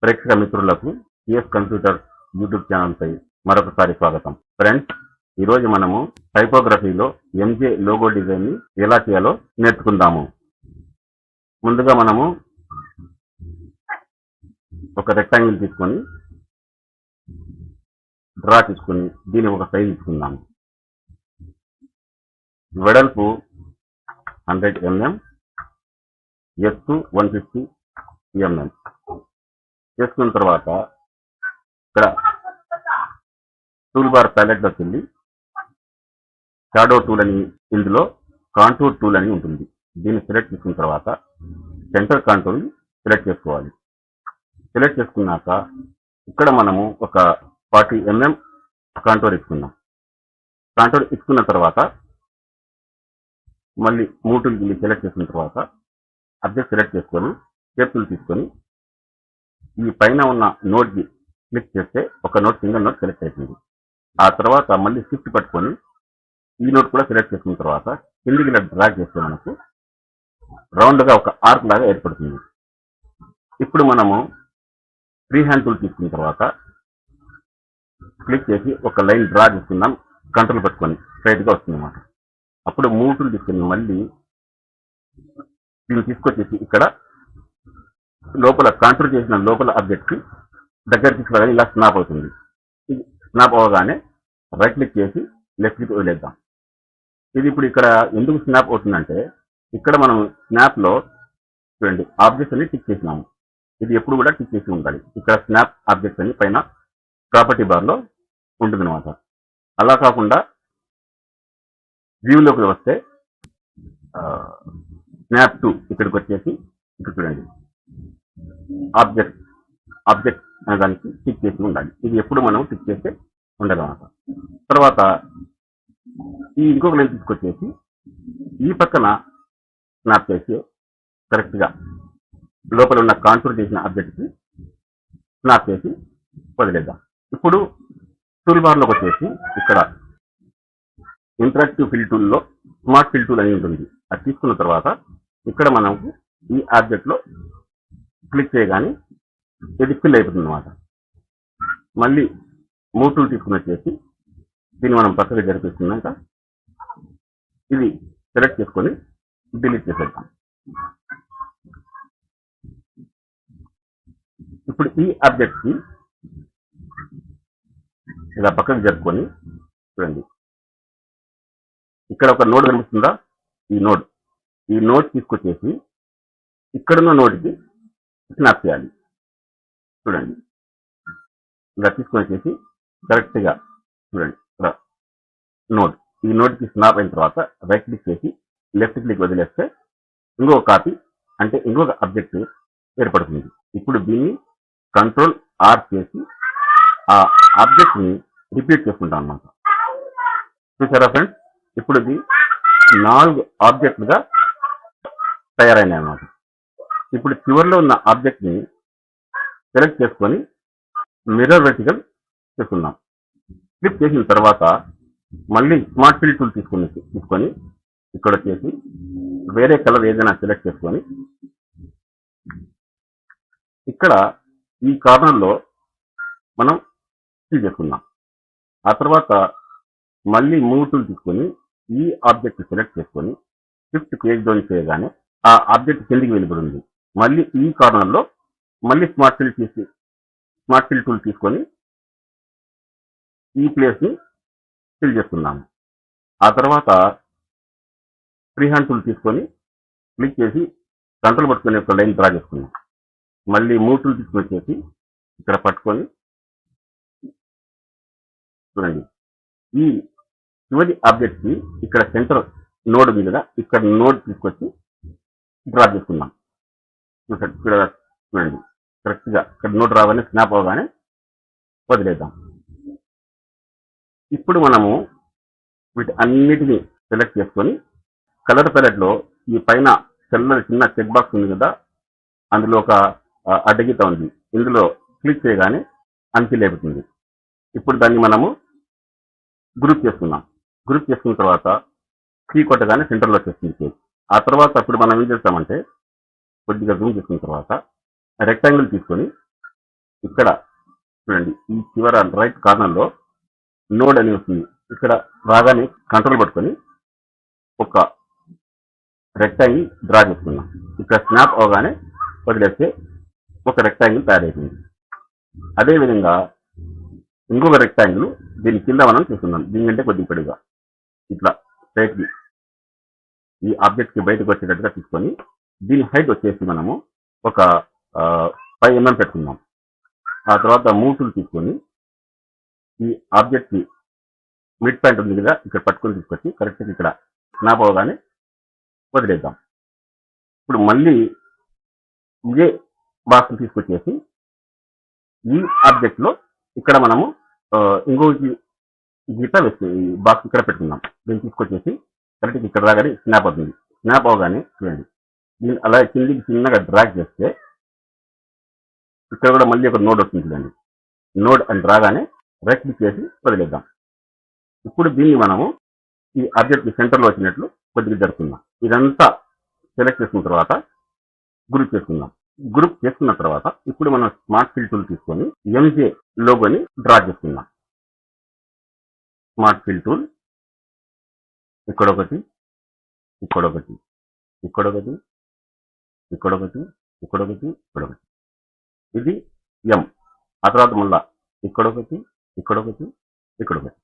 ప్రేక్షక మిత్రులకు CS computer YouTube ఛానల్పై మరొకసారి స్వాగతం. ఫ్రెండ్స్, ఈరోజు మనము టైపోగ్రఫీలో ఎంజే లోగో డిజైన్ని ఎలా చేయాలో నేర్చుకుందాము. ముందుగా మనము ఒక రెక్టాంగిల్ తీసుకొని డ్రా తీసుకొని దీని ఒక సైజ్ ఇచ్చుకుందాము. వెడల్పు 100 mm, ఎత్తు 150 mm చేసుకున్న తర్వాత ఇక్కడ టూల్ బార్ ప్యాలెట్లోకి వెళ్ళి షాడో టూల్ అని, ఇందులో కాంటూర్ టూల్ అని ఉంటుంది. దీన్ని సెలెక్ట్ చేసుకున్న తర్వాత సెంటర్ కాంటూర్ సెలెక్ట్ చేసుకోవాలి. సెలెక్ట్ చేసుకున్నాక ఇక్కడ మనము ఒక 40 mm కాంటూర్ ఇచ్చుకున్నాం. కాంటూర్ ఇచ్చుకున్న తర్వాత మళ్ళీ మూటులు గిల్లి సెలెక్ట్ చేసుకున్న తర్వాత అబ్జెక్ట్ సెలెక్ట్ చేసుకొని షేప్ టూల్ తీసుకొని ఈ పైన ఉన్న నోట్కి క్లిక్ చేస్తే ఒక నోట్, సింగిల్ నోట్ సెలెక్ట్ అవుతుంది. ఆ తర్వాత మళ్ళీ షిఫ్ట్ పట్టుకొని ఈ నోట్ కూడా సెలెక్ట్ చేసుకున్న తర్వాత కిందికి ఇలా డ్రాగ్ చేస్తే మనకు రౌండ్గా ఒక ఆర్క్ లాగా ఏర్పడుతుంది. ఇప్పుడు మనము ఫ్రీ హ్యాండ్ టూల్ తీసుకున్న తర్వాత క్లిక్ చేసి ఒక లైన్ డ్రా చేసుకుందాం. కంట్రోల్ పట్టుకొని స్ట్రైట్గా వస్తుంది అన్నమాట. అప్పుడు మూవ్ టూల్ తీసుకుని మళ్ళీ దీన్ని తీసుకొచ్చేసి ఇక్కడ లోపల కాంటూర్ చేసిన లోపల ఆబ్జెక్ట్కి దగ్గర తీసుకురాగానే ఇలా స్నాప్ అవుతుంది. ఇది స్నాప్ అవగానే రైట్ క్లిక్ చేసి లెఫ్ట్ క్లిక్ వదిలేద్దాం. ఇది ఇప్పుడు ఇక్కడ ఎందుకు స్నాప్ అవుతుందంటే, ఇక్కడ మనం స్నాప్లో చూడండి ఆబ్జెక్ట్స్ అని టిక్ చేసినాము. ఇది ఎప్పుడు కూడా టిక్ చేసి ఉండాలి. ఇక్కడ స్నాప్ ఆబ్జెక్ట్స్ అని పైన ప్రాపర్టీ బార్లో ఉంటుంది అనమాట. అలా కాకుండా వ్యూలోకి వస్తే స్నాప్ టు ఇక్కడికి వచ్చేసి ఇక్కడ చూడండి ఆబ్జెక్ట్ అనే దానికి టిక్ చేసి ఉండాలి. ఇది ఎప్పుడు మనం టిక్ చేస్తే ఉండాలన్నమాట. తర్వాత ఈ ఇంకొక లైన్ తీసుకొచ్చేసి ఈ పక్కన స్నాప్ చేసి కరెక్ట్గా లోపల ఉన్న కాంటూర్ చేసిన ఆబ్జెక్ట్కి స్నాప్ చేసి వదిలేద్దాం. ఇప్పుడు టూల్ బార్లోకి వచ్చేసి ఇక్కడ ఇంటరాక్టివ్ ఫిల్ టూల్లో స్మార్ట్ ఫిల్ టూల్ అని ఉంటుంది. అది తీసుకున్న తర్వాత ఇక్కడ మనకు ఈ ఆబ్జెక్ట్లో క్లిక్ చేయగానే ఇది ఫిల్ అయిపోతుంది అనమాట. మళ్ళీ మూవ్ టూల్ తీసుకుని వచ్చేసి దీన్ని మనం పక్కగా జరిపిస్తున్నాక ఇది సెలెక్ట్ చేసుకొని డిలీట్ చేసేద్దాం. ఇప్పుడు ఈ ఆబ్జెక్ట్కి ఇలా పక్కకు జరుపుకొని చూడండి ఇక్కడ ఒక నోడ్ కనిపిస్తుందా, ఈ నోడ్ తీసుకొచ్చేసి ఇక్కడున్న నోడ్కి స్నాప్ చేయాలి. చూడండి ఇలా తీసుకొని వచ్చేసి కరెక్ట్గా చూడండి ఇక్కడ ఈ నోట్కి స్నాప్ అయిన తర్వాత రైట్ క్లిక్ చేసి లెఫ్ట్ క్లిక్ వదిలేస్తే ఇంకొక కాపీ అంటే ఇంకొక ఆబ్జెక్ట్ ఏర్పడుతుంది. ఇప్పుడు దీన్ని కంట్రోల్ ఆర్ చేసి ఆ ఆబ్జెక్ట్ని రిపీట్ చేసుకుంటాం అన్నమాట. చూసారా ఫ్రెండ్స్, ఇప్పుడు ఇది 4 ఆబ్జెక్టులుగా తయారైనాయి అన్నమాట. ఇప్పుడు చివరిలో ఉన్న ఆబ్జెక్ట్ని సెలెక్ట్ చేసుకొని మిర్రర్ వెర్టికల్ చేసుకుందాం. క్లిక్ చేసిన తర్వాత మళ్ళీ స్మార్ట్ ఫిల్ టూల్ తీసుకొని ఇక్కడ వచ్చేసి వేరే కలర్ ఏదైనా సెలెక్ట్ చేసుకొని ఇక్కడ ఈ కార్నర్లో మనం ఫిల్ చేసుకుందాం. ఆ తర్వాత మళ్ళీ మూవ్ టూల్ తీసుకొని ఈ ఆబ్జెక్ట్ సెలెక్ట్ చేసుకొని షిఫ్ట్ పేజ్ డౌన్ చేయగానే ఆ ఆబ్జెక్ట్ కిందికి వెళ్ళిపోతుంది. మళ్ళీ ఈ కార్నర్లో మళ్ళీ స్మార్ట్ ఫిల్ టూల్ తీసుకొని ఈ ప్లేస్ని ఫిల్ చేసుకుందాము. ఆ తర్వాత ఫ్రీ హ్యాండ్ టూల్ తీసుకొని క్లిక్ చేసి కంట్రోల్ పట్టుకొని ఒక లైన్ డ్రా చేసుకుందాం. మళ్ళీ మూవ్ టూల్ తీసుకొని వచ్చేసి ఇక్కడ పట్టుకొని చూడండి ఈ చివరి ఆబ్జెక్ట్కి ఇక్కడ సెంటర్ నోడ్ మీదుగా ఇక్కడ నోడ్ తీసుకొచ్చి డ్రా చేసుకుందాం. చూడండి కరెక్ట్గా ఇక్కడ నోడ్ రాగానే స్నాప్ అవగానే వదిలేద్దాం. ఇప్పుడు మనము వీటి అన్నిటినీ సెలెక్ట్ చేసుకొని కలర్ ప్యాలెట్లో ఈ పైన తెల్లని చిన్న చెక్ బాక్స్ ఉంది కదా, అందులో ఒక అడ్డగీత ఉంది. ఇందులో క్లిక్ చేయగానే అన్ఫిల్ అయిపోతుంది. ఇప్పుడు దాన్ని మనము గ్రూప్ చేసుకున్నాం. గ్రూప్ చేసుకున్న తర్వాత కీ కొట్టగానే సెంటర్లో వచ్చేస్తుంది. ఆ తర్వాత ఇప్పుడు మనం ఏం చేస్తామంటే కొద్దిగా జూమ్ చేసుకున్న తర్వాత రెక్టాంగిల్ తీసుకొని ఇక్కడ చూడండి, ఈ చివర రైట్ కార్నర్ లో నోడ్ అని వస్తుంది. ఇక్కడ రాగానే కంట్రోల్ పట్టుకొని ఒక రెక్టాంగిల్ డ్రా చేసుకున్నాం. ఇక్కడ స్నాప్ అవగానే వదిలేస్తే ఒక రెక్టాంగిల్ తయారైంది. అదేవిధంగా ఇంకొక రెక్టాంగిల్ దీని కింద మనం చూస్తున్నాం. దీనికంటే కొద్దిగా పొడిగా ఇట్లా స్ట్రైట్ కి ఈ ఆబ్జెక్ట్ కి బయటకు వచ్చేటట్టుగా తీసుకొని దీని హైట్ వచ్చేసి మనము ఒక 5 mm పెట్టుకుందాం. ఆ తర్వాత మూవ్ టూల్ తీసుకొని ఈ ఆబ్జెక్ట్ కి మిడ్ పాయింట్ ఉంది కదా, ఇక్కడ పట్టుకొని తీసుకొచ్చి కరెక్ట్ ఇక్కడ స్నాప్ అవగానే వదిలేద్దాం. ఇప్పుడు మళ్ళీ ఇదే బాక్స్ తీసుకొచ్చేసి ఈ ఆబ్జెక్ట్ లో ఇక్కడ మనము ఇంకొక గీత వేసి ఈ బాక్స్ ఇక్కడ పెట్టుకుందాం. దీన్ని తీసుకొచ్చేసి కరెక్ట్ ఇక్కడ రాగానే స్నాప్ అవుతుంది. స్నాప్ అవగానే చూడండి, దీన్ని అలా కిందికి చిన్నగా డ్రాగ్ చేస్తే ఇక్కడ కూడా మళ్ళీ ఒక నోడ్ వస్తుంది చూడండి. నోడ్ అని రాగానే రైట్ క్లిక్ చేసి వదిలేద్దాం. ఇప్పుడు దీన్ని మనము ఈ ఆబ్జెక్ట్ సెంటర్ లో వచ్చినట్లు కొద్దిగా జరుపుకుందాం. ఇదంతా సెలెక్ట్ చేసుకున్న తర్వాత గ్రూప్ చేసుకుందాం. గ్రూప్ చేసుకున్న తర్వాత ఇప్పుడు మనం స్మార్ట్ ఫిల్ టూల్ తీసుకొని ఎంజే లోగోని డ్రా చేసుకుందాం. స్మార్ట్ ఫిల్ టూల్ ఇక్కడొకటి, ఇక్కడొకటి, ఇక్కడొకటి, ఇక్కడొకటి, ఇక్కడొకటి, ఇక్కడొకటి. ఇది ఎం. ఆ తర్వాత మళ్ళా ఇక్కడొకటి, ఇక్కడొకటి, ఇక్కడొకటి.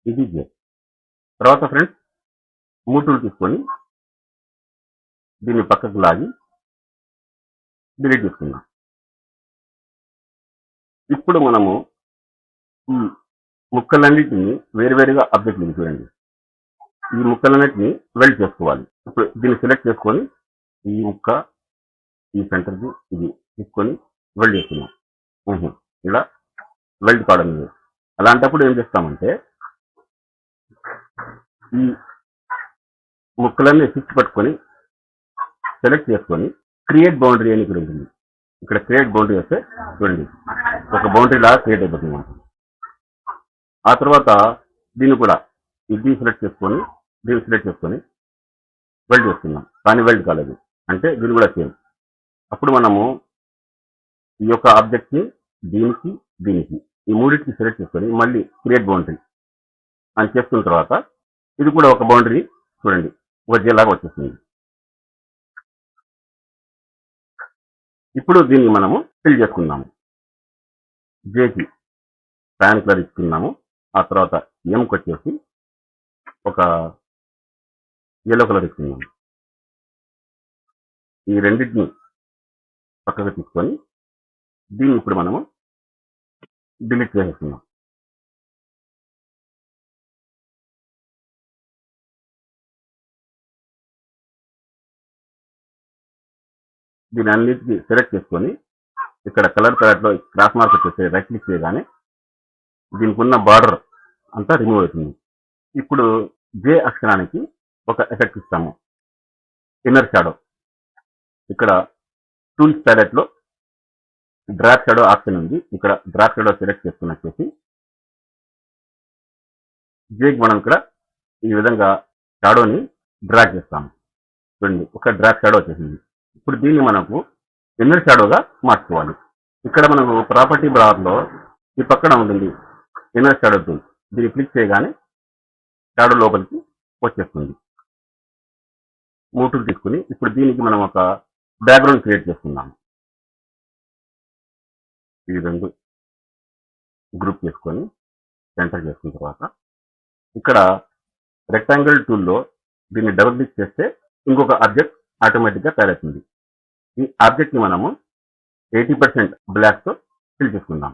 ఇది జే. తర్వాత ఫ్రెండ్స్ మూవ్ టూల్ తీసుకొని దీన్ని పక్కకు లాగి డిలీట్ చేసుకుందాం. ఇప్పుడు మనము ఈ ముక్కలన్నిటిని వేరువేరుగా ఆబ్జెక్ట్ చూడండి. ఈ ముక్కలన్నిటిని వెల్డ్ చేసుకోవాలి. ఇప్పుడు దీన్ని సెలెక్ట్ చేసుకొని ఈ ముక్క ఈ సెంటర్ది ఇది తీసుకొని వెల్డ్ చేస్తున్నాం. ఇలా వెల్డ్ కావడం లేదు. అలాంటప్పుడు ఏం చేస్తామంటే ఈ ముక్కలన్నీ ఫిక్స్ పట్టుకొని సెలెక్ట్ చేసుకొని క్రియేట్ బౌండరీ అని ఇక్కడ ఉంటుంది. ఇక్కడ క్రియేట్ బౌండరీ వస్తే చూడండి ఒక బౌండరీ లాగా క్రియేట్ అయిపోతుంది మనకు. ఆ తర్వాత దీన్ని కూడా ఇది సెలెక్ట్ చేసుకొని దీన్ని సెలెక్ట్ చేసుకొని వెల్డ్ చేస్తున్నాం. కానీ వెల్డ్ కాలేదు అంటే దీన్ని కూడా సేమ్. అప్పుడు మనము ఈ యొక్క ఆబ్జెక్ట్ ని దీనికి దీనికి ఈ మూడింటికి సెలెక్ట్ చేసుకొని మళ్ళీ క్రియేట్ బౌండరీ అని చేసుకున్న తర్వాత ఇది కూడా ఒక బౌండరీ చూడండి వచ్చేలాగా వచ్చేస్తుంది. ఇప్పుడు దీన్ని మనము ఫిల్ చేసుకున్నాము. జేకి ప్యాన్ కలర్ ఇస్తున్నాము. ఆ తర్వాత ఎంకి వచ్చేసి ఒక ఎల్లో కలర్ ఇస్తున్నాము. ఈ రెండింటిని పక్కకు తీసుకొని దీన్ని ఇప్పుడు మనము డిలీట్ చేసేస్తున్నాం. దీని అన్నిటికీ సెలెక్ట్ చేసుకొని ఇక్కడ కలర్ ప్యాలెట్లో క్రాస్ మార్క్ వచ్చేసి రైట్ క్లిక్ చేయగానే దీనికి ఉన్న బార్డర్ అంతా రిమూవ్ అవుతుంది. ఇప్పుడు జే అక్షరానికి ఒక ఎఫెక్ట్ ఇస్తాము. Inner shadow. ఇక్కడ టూల్స్ ప్యాలెట్లో డ్రాప్ షాడో ఆప్షన్ ఉంది. ఇక్కడ డ్రాప్ షాడో సెలెక్ట్ చేసుకుని వచ్చేసి జేకి మనం ఇక్కడ ఈ విధంగా షాడోని డ్రాగ్ చేస్తాము. చూడండి ఒక డ్రాప్ షాడో వచ్చేసింది. ఇప్పుడు దీన్ని మనకు ఇన్నర్ షాడోగా మార్చుకోవాలి. ఇక్కడ మనకు ప్రాపర్టీ బార్ లో ఈ పక్కన ఉంటుంది ఇన్నర్ షాడో టూల్. దీన్ని క్లిక్ చేయగానే షాడో లోపలికి వచ్చేస్తుంది. మూవ్ టూల్ తీసుకుని ఇప్పుడు దీనికి మనం ఒక బ్యాక్గ్రౌండ్ క్రియేట్ చేసుకుందాం. ఈ రెండు గ్రూప్ చేసుకొని సెంటర్ చేసుకున్న తర్వాత ఇక్కడ రెక్టాంగిల్ టూల్లో దీన్ని డబుల్ క్లిక్ చేస్తే ఇంకొక ఆబ్జెక్ట్ ఆటోమేటిక్గా తయారవుతుంది. ఈ ఆబ్జెక్ట్ ని మనము 80% బ్లాక్ తో ఫిల్ చేసుకుందాం.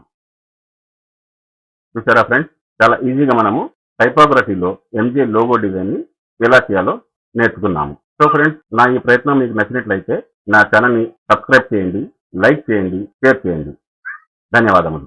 చూసారా ఫ్రెండ్స్, చాలా ఈజీగా మనము టైపోగ్రఫీలో ఎంజే లోగో డిజైన్ ని ఎలా చేయాలో నేర్చుకున్నాము. సో ఫ్రెండ్స్, నా ఈ ప్రయత్నం మీకు నచ్చినట్లయితే నా ఛానల్ ని సబ్స్క్రైబ్ చేయండి, లైక్ చేయండి, షేర్ చేయండి. ధన్యవాదములు.